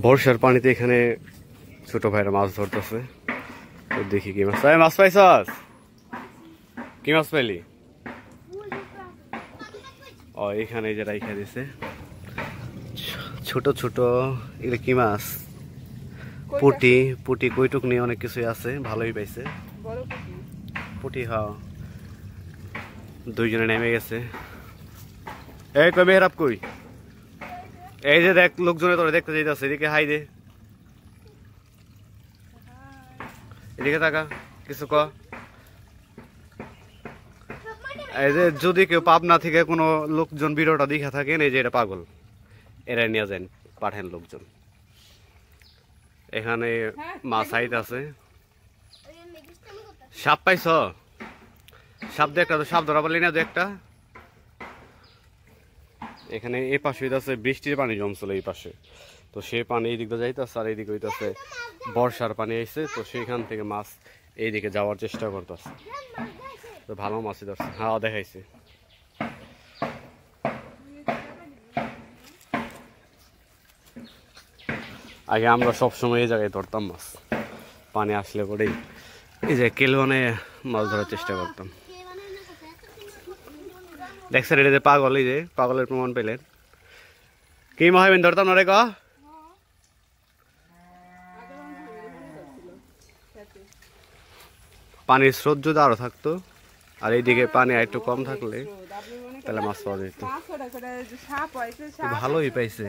বর্ষার পানিতে এখানে ছোট ভাইরা মাছ ধরতেছে। তো দেখি কি মাছ, মাছ পাইছস? কি মাছ পাইলি? ও এখানে যে রাইখা দিছে ছোট ছোট, এগুলো কি মাছ? পুটি। পুটি কইটুক নিয়ে অনেক কিছুই আছে, ভালোই পাইছে পুটি। হ্যাঁ, দুইজনে নেমে গেছে। এই কই মেহরাব কই? এই যে দেখ, লোকজনে তোরা দেখতে যাইতেছে, এদিকে হাই দে, এদিকে তাকা, কিছু ক। এই যে যদি কেউ পাবনা থেকে কোনো লোকজন ভিডিওটা দেখা থাকেন, এই যে এটা পাগল, এরা নিয়ে যান, পাঠেন লোকজন। এখানে মাছ আইত আছে। সাপ পাইছ? সাপ দে একটা, তো সাপ ধরা পারলি না দু একটা। এখানে এই পাশে হইতাছে বৃষ্টির পানি জমছিল এই পাশে, তো সেই পানি এই দিকটা যাইতেছে, আর এইদিকে হইতাছে বর্ষার পানি আইছে, তো সেইখান থেকে মাছ এইদিকে যাওয়ার চেষ্টা করতেছে। তো ভালো মাছই ধরছে। হ্যাঁ দেখাইছে। আগে আমরা সবসময় এই জায়গায় ধরতাম মাছ, পানি আসলে পরেই এই যে কেলবনে মাছ ধরার চেষ্টা করতাম। দেখছেন এটা যে পাগল, এই যে পাগলের প্রমাণ পেলেন। কি মহাবিন ধরতাম না রে ক? পানির স্রোত যদি আরো থাকতো, আর এইদিকে পানি একটু কম থাকলে তাহলে মাছ পাওয়া যেত। ভালোই পাইছে,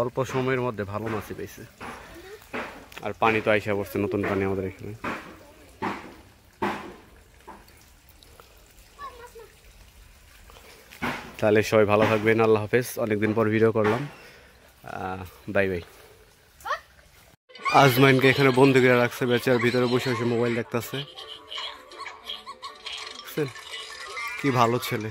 অল্প সময়ের মধ্যে ভালো মাছই পাইছে। আর পানি তো আইসা পড়ছে, নতুন পানি আমাদের এখানে। তাহলে সবাই ভালো থাকবেন, আল্লাহ হাফেজ। অনেকদিন পর ভিডিও করলাম, বাই বাই। আজমাইনকে এখানে বন্দি করে রাখছে, বেচার ভিতরে বসে বসে মোবাইল দেখতেছে। কি ভালো ছেলে।